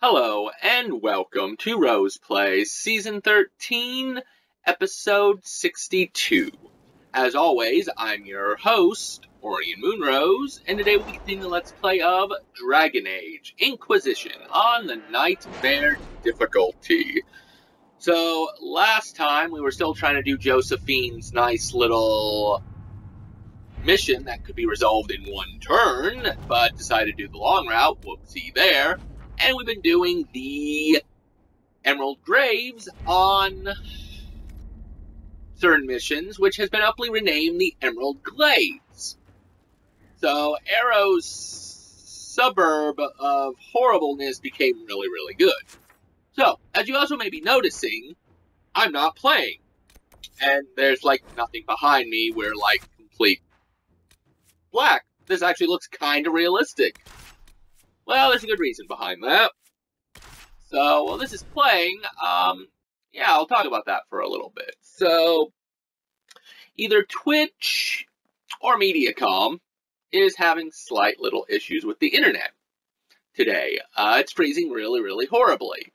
Hello, and welcome to Rose Plays Season 13, Episode 62. As always, I'm your host, Orion Moonrose, and today we'll be continuing the Let's Play of Dragon Age Inquisition on the Nightmare difficulty. So, last time we were still trying to do Josephine's nice little mission that could be resolved in one turn, but decided to do the long route. Whoopsie there. And we've been doing the Emerald Graves on certain missions, which has been aptly renamed the Emerald Glades. So Arrow's suburb of horribleness became really, really good. So, as you also may be noticing, I'm not playing. And there's, like, nothing behind me. We're, like, complete black. This actually looks kind of realistic. Well, there's a good reason behind that. So, while this is playing, yeah, I'll talk about that for a little bit. So, either Twitch or Mediacom is having slight little issues with the internet today. It's freezing really, really horribly.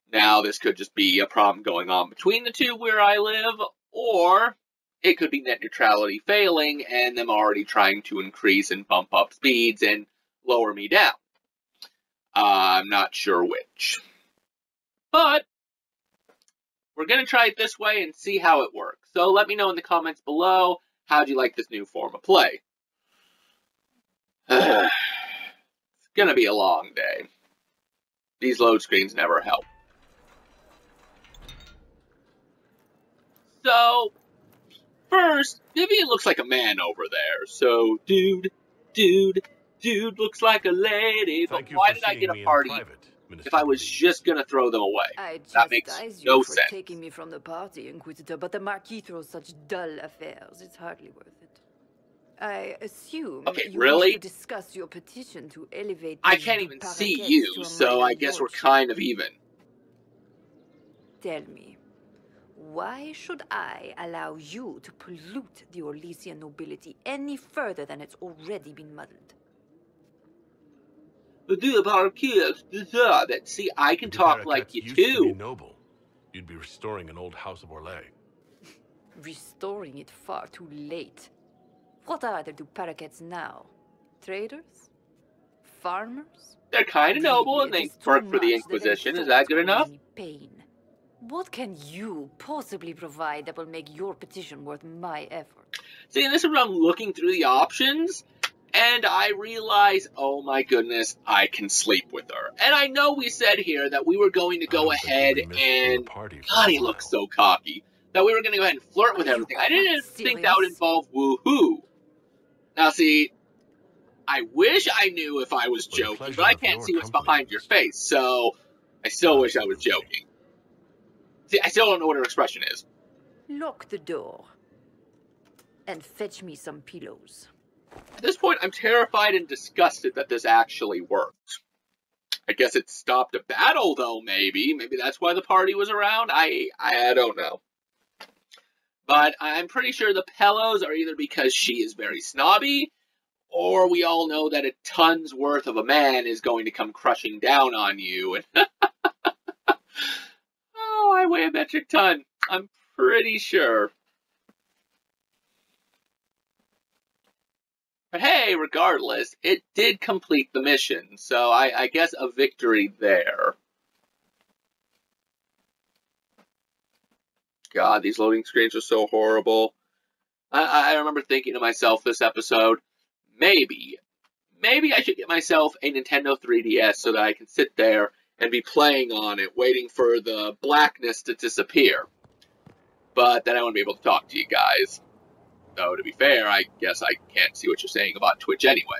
Now, this could just be a problem going on between the two where I live, or it could be net neutrality failing and them already trying to increase and bump up speeds and lower me down. I'm not sure which. But we're going to try it this way and see how it works. So let me know in the comments below, how'd you like this new form of play? It's going to be a long day. These load screens never help. So, first, Vivian looks like a man over there. So, dude looks like a lady. But why did I get a party if I was just gonna throw them away? That makes no sense. Taking me from the party, Inquisitor, but the Marquis throws such dull affairs. It's hardly worth it. I assume you wish to discuss your petition to elevate. I can't even see you, so I guess we're kind of even. Tell me, why should I allow you to pollute the Orlesian nobility any further than it's already been muddled? The Marquis deserve it. See, I can talk like you too. To be noble. You'd be restoring an old house of Orlais. Restoring it far too late. What other do parakeets now? Traders? Farmers? They're kind of noble and they work for the Inquisition. Is that good enough? Pain. What can you possibly provide that will make your petition worth my effort? See, and this is when I'm looking through the options, and I realize, oh my goodness, I can sleep with her. And I know we said here that we were going to go ahead and, God, he looks so cocky, that we were going to go ahead and flirt with everything. I didn't think that would involve woohoo. Now, see, I wish I knew if I was joking, but I can't see what's behind your face, so I still wish I was joking. See, I still don't know what her expression is. Lock the door. And fetch me some pillows. At this point, I'm terrified and disgusted that this actually worked. I guess it stopped a battle, though, maybe. Maybe that's why the party was around. I don't know. But I'm pretty sure the pillows are either because she is very snobby, or we all know that a ton's worth of a man is going to come crushing down on you. And oh, I weigh a metric ton. I'm pretty sure. But hey, regardless, it did complete the mission, so I guess a victory there. God, these loading screens are so horrible. I remember thinking to myself this episode, maybe I should get myself a Nintendo 3DS so that I can sit there and be playing on it, waiting for the blackness to disappear. But then I wouldn't be able to talk to you guys. Though, to be fair, I guess I can't see what you're saying about Twitch anyway.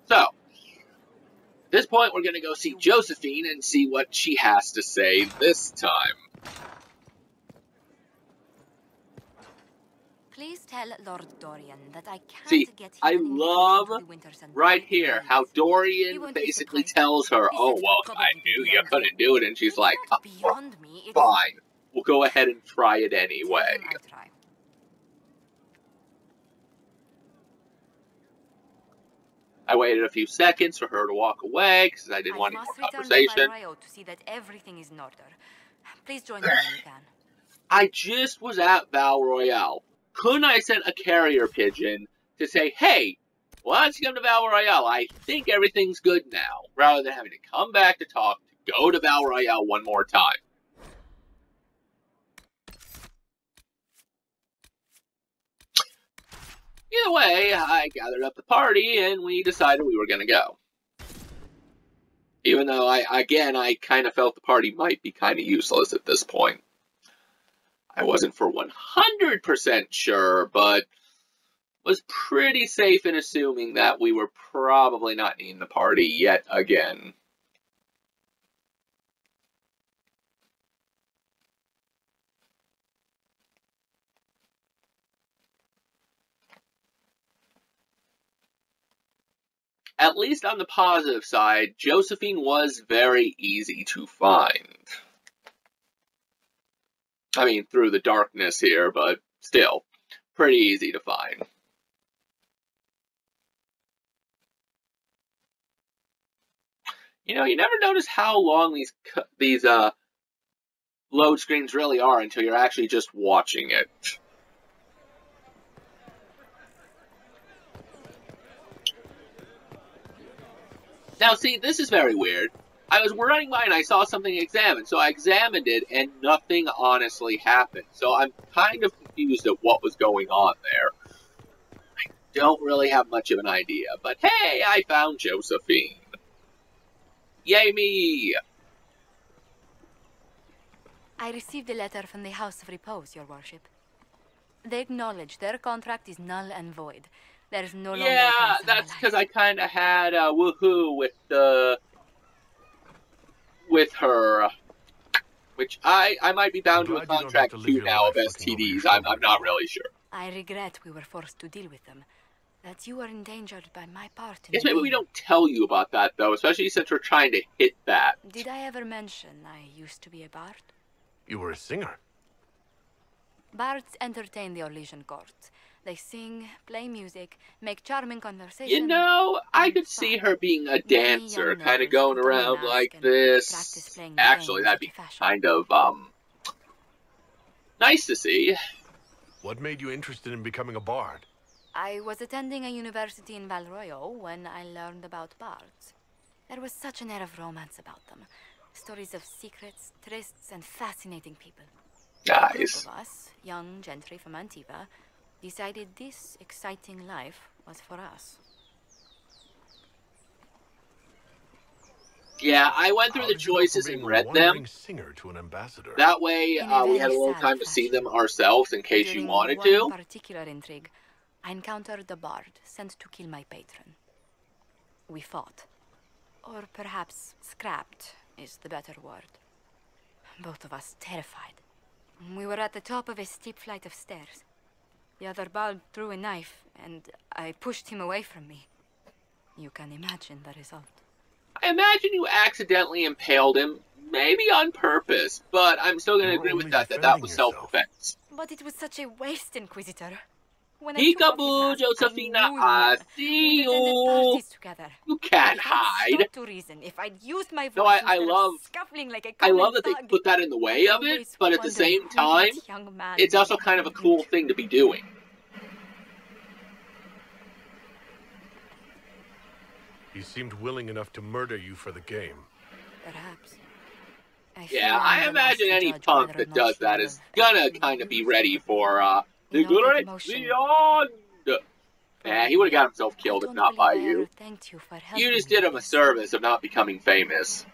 So, at this point, we're going to go see Josephine and see what she has to say this time. Please tell Lord Dorian that I can't get him. I love right here how Dorian basically tells her, oh, well, I knew you couldn't do it. And she's like, oh, fine. We'll go ahead and try it anyway. I waited a few seconds for her to walk away because I didn't want any more conversation. To see that everything is in order. Please join me when you can. I just was at Val Royale. Couldn't I send a carrier pigeon to say, hey, why don't you come to Val Royale? I think everything's good now, rather than having to come back to talk, to go to Val Royale one more time. Either way, I gathered up the party, and we decided we were going to go. Even though, I kind of felt the party might be kind of useless at this point. I wasn't for 100% sure, but was pretty safe in assuming that we were probably not needing the party yet again. At least on the positive side, Josephine was very easy to find. I mean, through the darkness here, but still, pretty easy to find. You know, you never notice how long these load screens really are until you're actually just watching it. Now, see, this is very weird. I was running by and I saw something examined, so I examined it, and nothing honestly happened. So I'm kind of confused at what was going on there. I don't really have much of an idea, but hey, I found Josephine. Yay me! I received a letter from the House of Repose, Your Worship. They acknowledge their contract is null and void. There is no longer. Yeah, that's because I kind of had a woohoo with her, which I might be bound to a contract too now of STDs. I'm not really sure. I regret we were forced to deal with them. That you are endangered by my part in Guess maybe we don't tell you about that though, especially since we're trying to hit that. Did I ever mention I used to be a bard? You were a singer. Bards entertain the Orlesian court. They sing, play music, make charming conversation. You know, I could see her being a dancer, kind of going around like this. Actually, that'd be kind of, nice to see. What made you interested in becoming a bard? I was attending a university in Valroyo when I learned about bards. There was such an air of romance about them. Stories of secrets, trysts, and fascinating people. Nice. A group of us, young gentry from Antiva, decided this exciting life was for us. Yeah, I went through the choices and read them. Singer to an ambassador. That way, we had a little time to see them ourselves in case you wanted to. During one particular intrigue, I encountered a bard sent to kill my patron. We fought. Or perhaps scrapped is the better word. Both of us terrified. We were at the top of a steep flight of stairs. The other bard threw a knife, and I pushed him away from me. You can imagine the result. I imagine you accidentally impaled him, maybe on purpose, but I'm still going to agree with that was self-defense. But it was such a waste, Inquisitor. Peekaboo, Josephina, I see you. You can't hide. If I'd used my voice no, I love that they put that in the way of it, but at the same time, it's also kind of a cool thing to be doing. He seemed willing enough to murder you for the game. Perhaps. Yeah, I imagine any punk that does that is gonna kind of be ready for, the great beyond! Yeah, he would have got himself killed if not by you. You just did him a service of not becoming famous.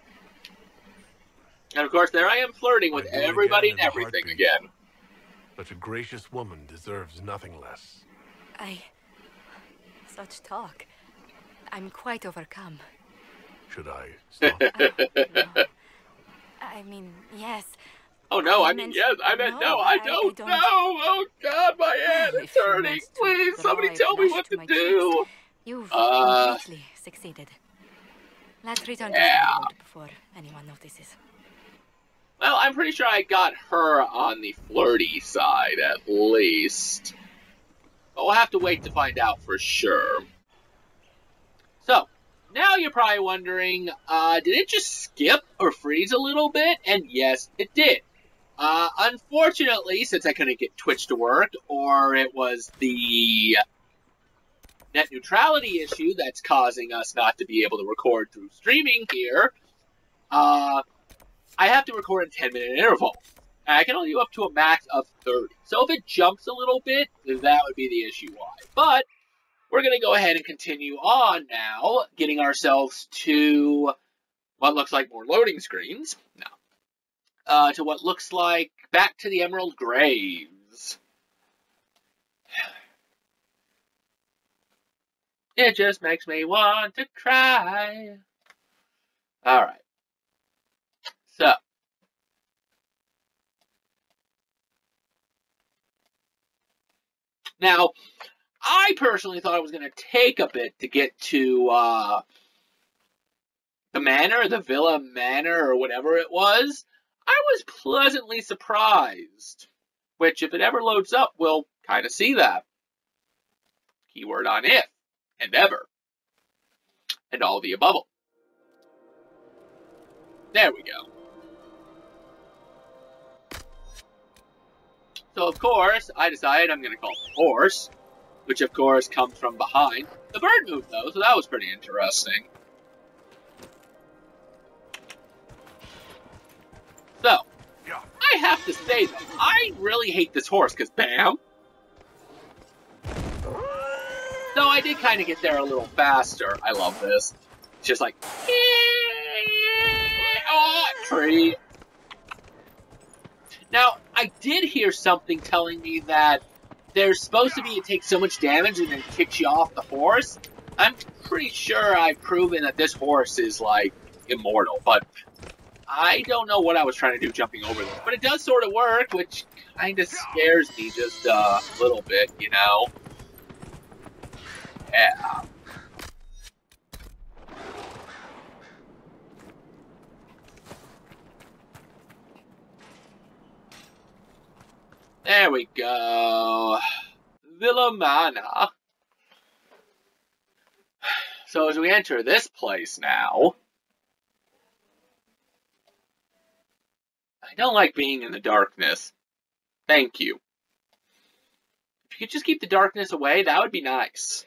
And of course, there I am flirting with everybody and everything again. Such a gracious woman deserves nothing less. Such talk. I'm quite overcome. Should I stop? No. I mean, yes. Oh no, I mean yes, I meant no, I don't know. Oh god, my head is hurting. Please, somebody tell me what to do. You've completely succeeded. Let's return to the road before anyone notices. Well, I'm pretty sure I got her on the flirty side, at least. But we'll have to wait to find out for sure. you're probably wondering, did it just skip or freeze a little bit? And yes, it did. Unfortunately, since I couldn't get Twitch to work, or it was the net neutrality issue that's causing us not to be able to record through streaming here, I have to record in 10-minute intervals. And I can only do up to a max of 30. So if it jumps a little bit, then that would be the issue why. But we're going to go ahead and continue on now, getting ourselves to what looks like more loading screens. No. To what looks like back to the Emerald Graves. It just makes me want to cry. Alright. So. Now, I personally thought it was going to take a bit to get to the manor, the Villa Manor, or whatever it was. I was pleasantly surprised. Which, if it ever loads up, we'll kind of see that. Keyword on if, and ever, and all the above. There we go. So, of course, I decided I'm going to call it the horse, which, of course, comes from behind. The bird moved, though, so that was pretty interesting. So, I have to say, though, I really hate this horse, because bam! So I did kind of get there a little faster. I love this. It's just like, oh, tree. Now, I did hear something telling me that there's supposed to be it takes so much damage and then kicks you off the horse. I'm pretty sure I've proven that this horse is, like, immortal, but I don't know what I was trying to do jumping over this. But it does sort of work, which kind of scares me just a little bit, you know? Yeah. There we go. Villa Manor. So as we enter this place now, I don't like being in the darkness. Thank you. If you could just keep the darkness away, that would be nice.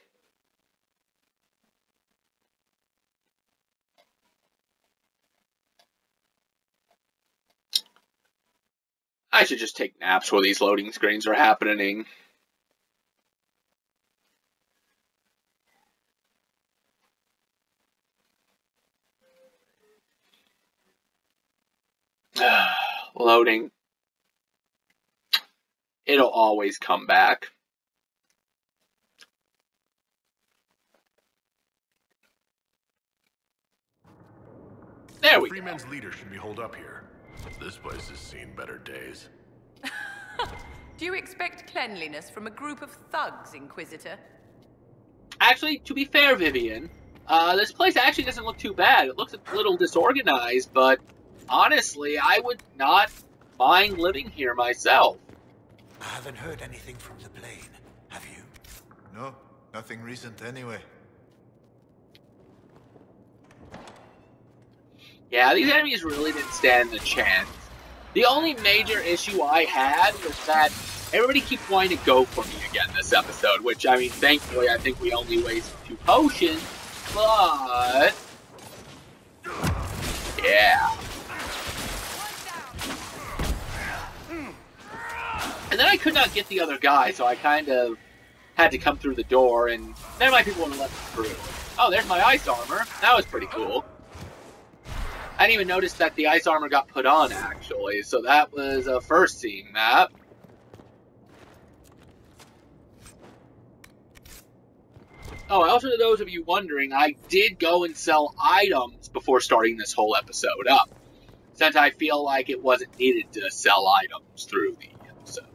I should just take naps while these loading screens are happening. Loading. It'll always come back. There we go. Freeman's leader should be holed up here. This place has seen better days. Do you expect cleanliness from a group of thugs, Inquisitor? Actually, to be fair, Vivian, this place actually doesn't look too bad. It looks a little disorganized, but honestly, I would not mind living here myself. I haven't heard anything from the plane. Have you? No, nothing recent anyway. Yeah, these enemies really didn't stand a chance. The only major issue I had was that everybody keeps wanting to go for me again this episode, which, I mean, thankfully, I think we only wasted 2 potions, but yeah. And then I could not get the other guy, so I kind of had to come through the door, and then my people would have let me through. Oh, there's my ice armor. That was pretty cool. I didn't even notice that the ice armor got put on, actually, so that was first seeing that. Oh, also to those of you wondering, I did go and sell items before starting this whole episode up, since I feel like it wasn't needed to sell items through the episode.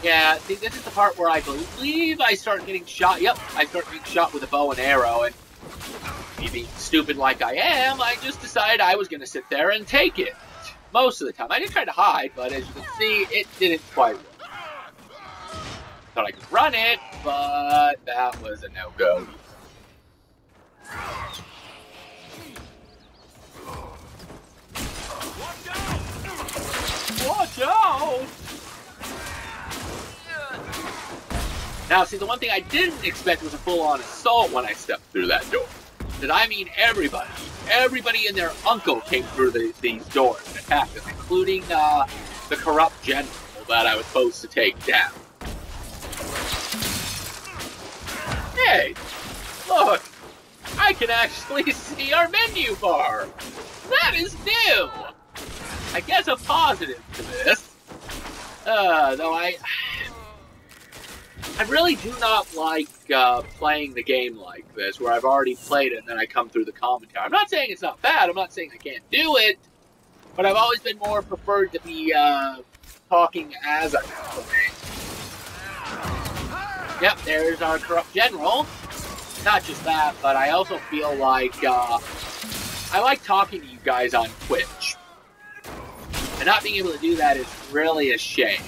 Yeah, see, this is the part where I believe I start getting shot. Yep, I start getting shot with a bow and arrow, and me being stupid like I am, I just decided I was going to sit there and take it. Most of the time. I did try to hide, but as you can see, it didn't quite work. Thought I could run it, but that was a no-go. Watch out! Now, see, the one thing I didn't expect was a full-on assault when I stepped through that door. Did I mean everybody? Everybody and their uncle came through these doors and attacked us, including the corrupt general that I was supposed to take down. Hey, look! I can actually see our menu bar! That is new! I guess a positive to this. Though I really do not like playing the game like this, where I've already played it and then I come through the commentary. I'm not saying it's not bad, I'm not saying I can't do it, but I've always been more preferred to be talking as I'm playing. Yep, there's our corrupt general. Not just that, but I also feel like I like talking to you guys on Twitch. And not being able to do that is really a shame.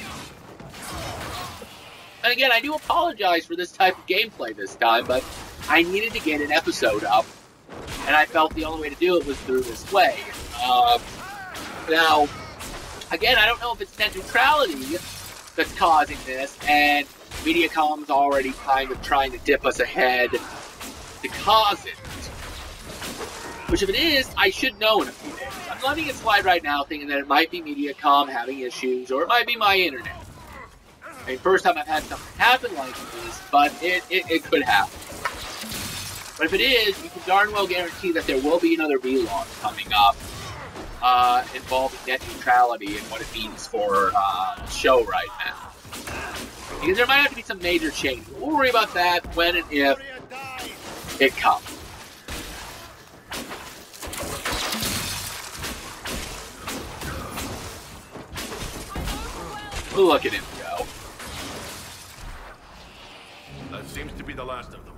And again, I do apologize for this type of gameplay this time, but I needed to get an episode up, and I felt the only way to do it was through this way. Now, again, I don't know if it's net neutrality that's causing this, and Mediacom's already kind of trying to dip us ahead to cause it. Which, if it is, I should know in a few days. I'm letting it slide right now, thinking that it might be Mediacom having issues, or it might be my internet. I mean, first time I've had something happen like this, but it could happen. But if it is, you can darn well guarantee that there will be another vlog coming up involving net neutrality and what it means for the show right now. Because there might have to be some major changes. We'll worry about that when and if it comes. Look at him go. That seems to be the last of them.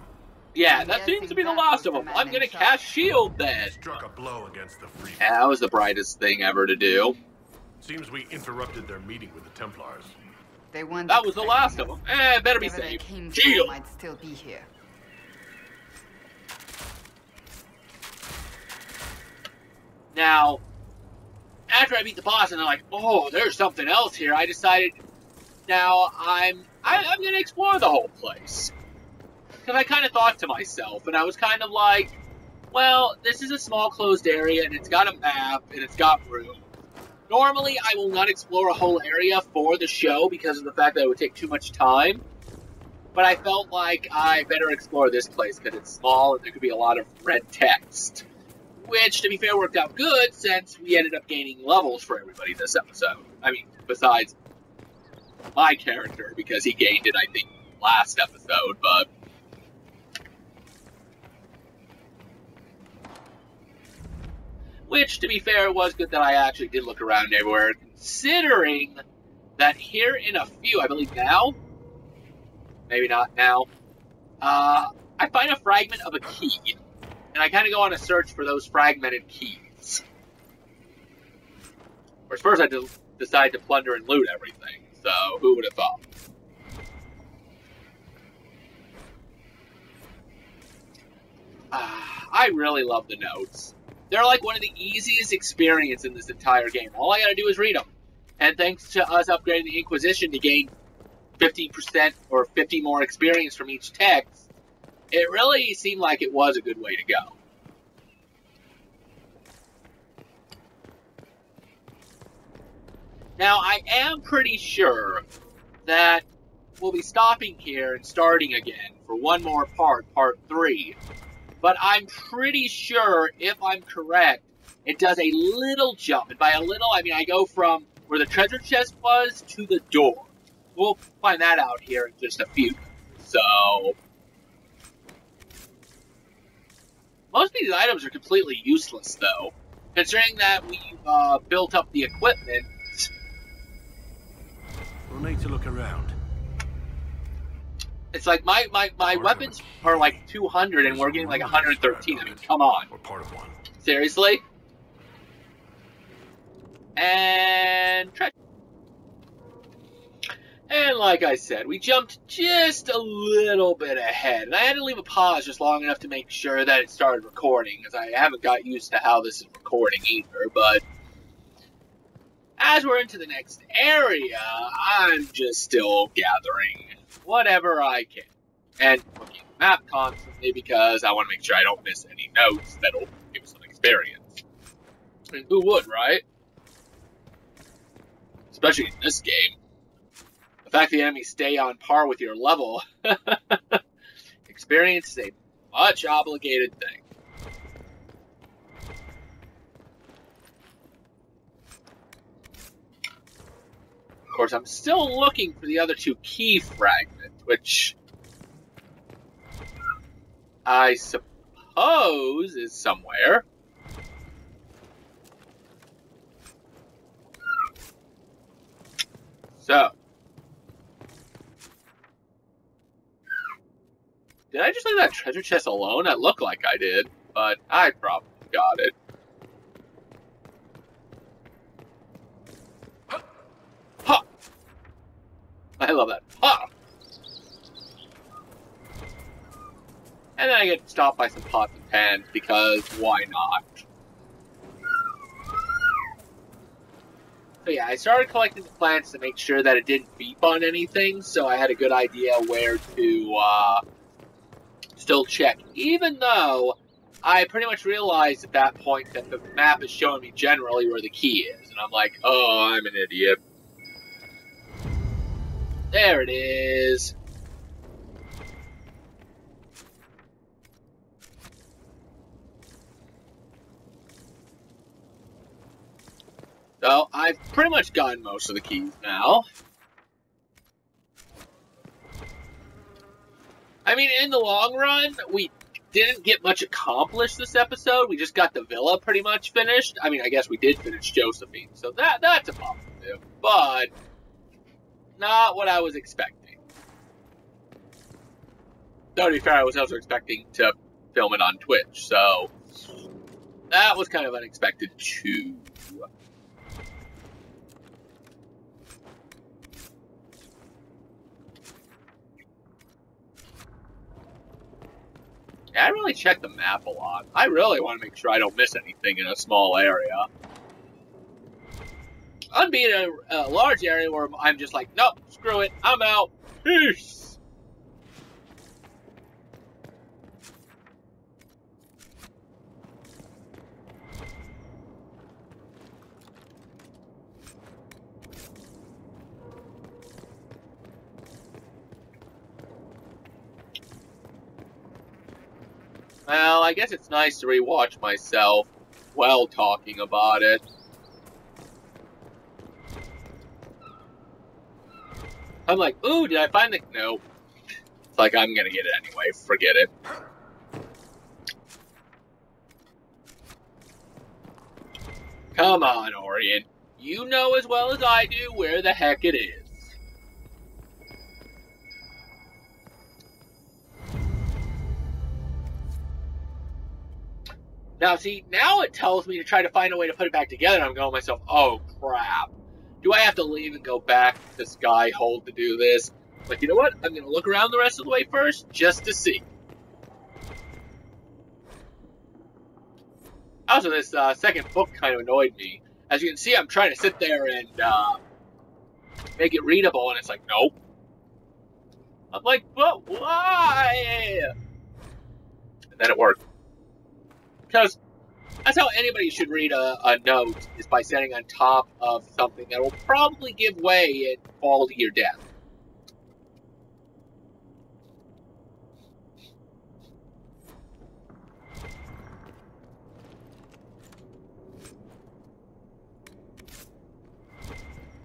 Yeah, that seems to be the last of them. I'm gonna cast shield then. Struck a blow against the free. Yeah, that was the brightest thing ever to do. Seems we interrupted their meeting with the Templars. That was the last of them. Better be safe. Shield. Might still be here. Now, after I beat the boss and I'm like, oh, there's something else here, I decided now I'm gonna explore the whole place. Because I kind of thought to myself, and I was kind of like, well, this is a small closed area, and it's got a map, and it's got room. Normally, I will not explore a whole area for the show because of the fact that it would take too much time. But I felt like I better explore this place because it's small and there could be a lot of red text. Which, to be fair, worked out good since we ended up gaining levels for everybody this episode. I mean, besides my character, because he gained it, I think, last episode, but... Which, to be fair, it was good that I actually did look around everywhere, considering that here in a few, I believe now, maybe not now, I find a fragment of a key, and I kind of go on a search for those fragmented keys. Whereas first I decide to plunder and loot everything, so who would have thought? I really love the notes. They're like one of the easiest experiences in this entire game. All I gotta do is read them. And thanks to us upgrading the Inquisition to gain 50% or 50 more experience from each text, it really seemed like it was a good way to go. Now, I am pretty sure that we'll be stopping here and starting again for one more part, part 3. But I'm pretty sure, if I'm correct, it does a little jump. And by a little, I mean I go from where the treasure chest was to the door. We'll find that out here in just a few. So, most of these items are completely useless, though. Considering that we've built up the equipment. We'll need to look around. It's like my weapons are like 200 and we're getting like 113. I mean, come on. We're part of one. Seriously? And treasure. And like I said, we jumped just a little bit ahead. And I had to leave a pause just long enough to make sure that it started recording, because I haven't got used to how this is recording either. But as we're into the next area, I'm just still gathering whatever I can. And looking at the map constantly because I want to make sure I don't miss any notes that'll give some experience. I mean, who would, right? Especially in this game. The fact the enemies stay on par with your level, experience is a much obligated thing. Of course, I'm still looking for the other two key fragments, which I suppose is somewhere. So, did I just leave that treasure chest alone? That looked like I did, but I probably got it. Ha! I love that. Ha! And then I get stopped by some pots and pans, because why not? So yeah, I started collecting the plants to make sure that it didn't beep on anything, so I had a good idea where to, still check. Even though I pretty much realized at that point that the map is showing me generally where the key is. And I'm like, oh, I'm an idiot. There it is. So, I've pretty much gotten most of the keys now. I mean, in the long run, we didn't get much accomplished this episode. We just got the villa pretty much finished. I mean, I guess we did finish Josephine, so that's a positive. But, not what I was expecting. Though, to be fair, I was also expecting to film it on Twitch, so that was kind of unexpected, too. Yeah, I really check the map a lot. I really want to make sure I don't miss anything in a small area. Unbeing a large area where I'm just like, nope, screw it, I'm out. Peace! Well, I guess it's nice to rewatch myself while talking about it. I'm like, ooh, did I find the... Nope. It's like, I'm gonna get it anyway, forget it. Come on, Orion. You know as well as I do where the heck it is. Now, see, now it tells me to try to find a way to put it back together, and I'm going to myself, oh, crap. Do I have to leave and go back to the sky hole to do this? But you know what? I'm going to look around the rest of the way first, just to see. Also, this second book kind of annoyed me. As you can see, I'm trying to sit there and make it readable, and it's like, nope. I'm like, but why? And then it worked. Because that's how anybody should read a note, is by sitting on top of something that will probably give way and fall to your death.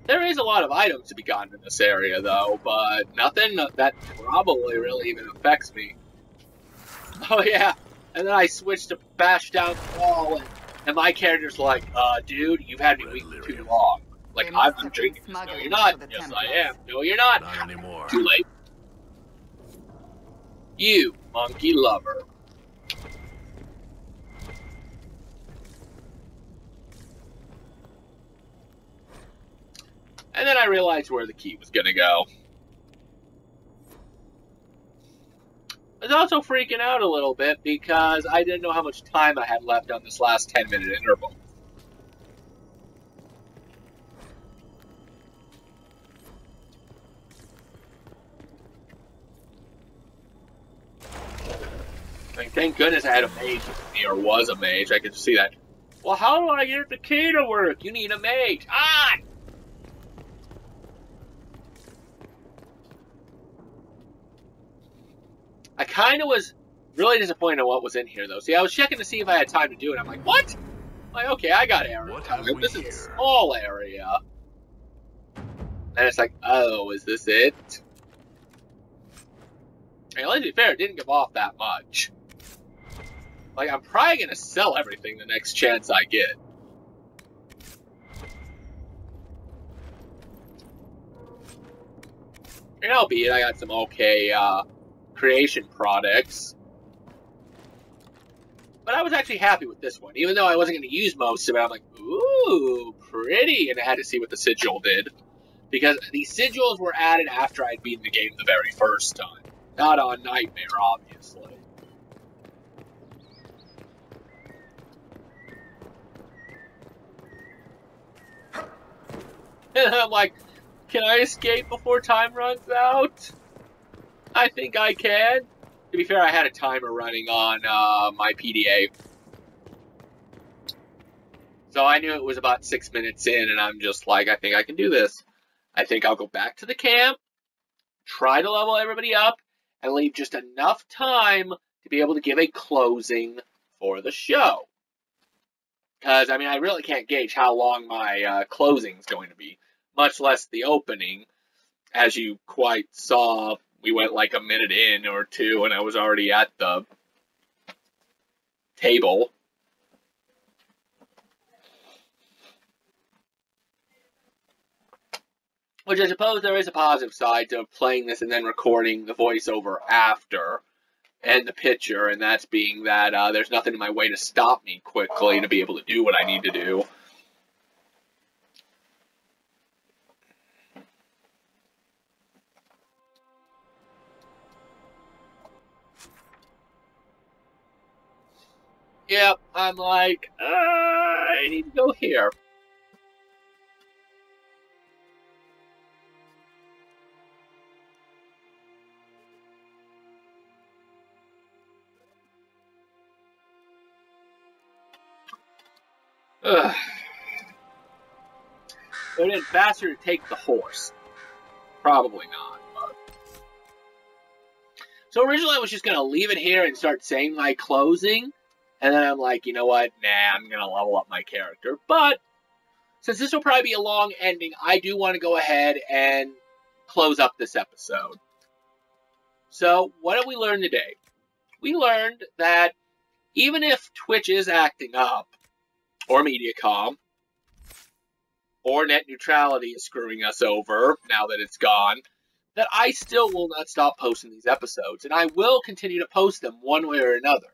There is a lot of items to be gotten in this area, though, but nothing that probably really even affects me. Oh, yeah. And then I switched to bash down the wall, and my character's like, dude, you've had me weak for too long. Like, I'm drinking this. No, you're not. Yes, I am. No, you're not. Not anymore. Too late. You, monkey lover. And then I realized where the key was gonna go. I was also freaking out a little bit because I didn't know how much time I had left on this last 10-minute interval. Like, thank goodness I had a mage with me, or was a mage. I could see that. Well, how do I get the key to work? You need a mage. Ah! I kind of was really disappointed in what was in here, though. See, I was checking to see if I had time to do it. I'm like, what? I'm like, okay, I got area time. This is a small area. And it's like, oh, is this it? And let's be fair, it didn't give off that much. Like, I'm probably going to sell everything the next chance I get. And albeit, I got some okay creation products. But I was actually happy with this one. Even though I wasn't going to use most of it, I'm like, ooh, pretty. And I had to see what the sigil did. Because the sigils were added after I'd beaten the game the very first time. Not on Nightmare, obviously. And I'm like, can I escape before time runs out? I think I can. To be fair, I had a timer running on my PDA. So I knew it was about 6 minutes in, and I'm just like, I think I can do this. I think I'll go back to the camp, try to level everybody up, and leave just enough time to be able to give a closing for the show. Because, I mean, I really can't gauge how long my closing is going to be, much less the opening. As you quite saw, we went like a minute in or two, and I was already at the table. Which I suppose there is a positive side to playing this and then recording the voiceover after, and the picture, and that's being that there's nothing in my way to stop me quickly to be able to do what I need to do. Yep, I'm like, I need to go here. Ugh. Would it faster to take the horse? Probably not. But... So originally I was just going to leave it here and start saying my closing. And then I'm like, you know what? Nah, I'm going to level up my character. But since this will probably be a long ending, I do want to go ahead and close up this episode. So what did we learn today? We learned that even if Twitch is acting up, or Mediacom, or net neutrality is screwing us over now that it's gone, that I still will not stop posting these episodes, and I will continue to post them one way or another.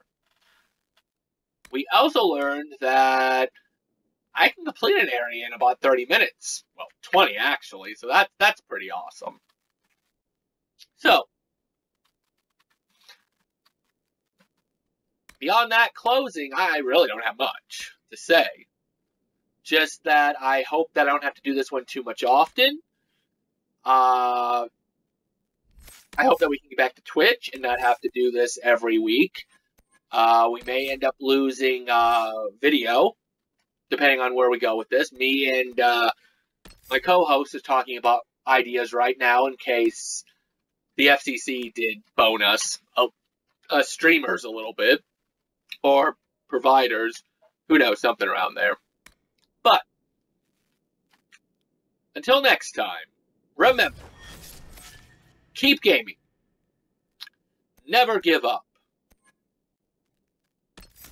We also learned that I can complete an area in about 30 minutes. Well, 20 actually, so that's pretty awesome. So, beyond that closing, I really don't have much to say. Just that I hope that I don't have to do this one too much often. I hope that we can get back to Twitch and not have to do this every week. We may end up losing video, depending on where we go with this. Me and my co-host is talking about ideas right now in case the FCC did bone us, streamers a little bit, or providers, who knows, something around there. But, until next time, remember, keep gaming, never give up,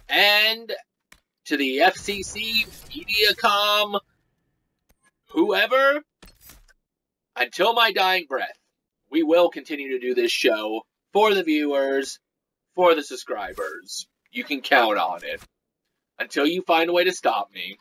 and to the FCC, Mediacom, whoever, until my dying breath, we will continue to do this show for the viewers, for the subscribers. You can count on it. Until you find a way to stop me.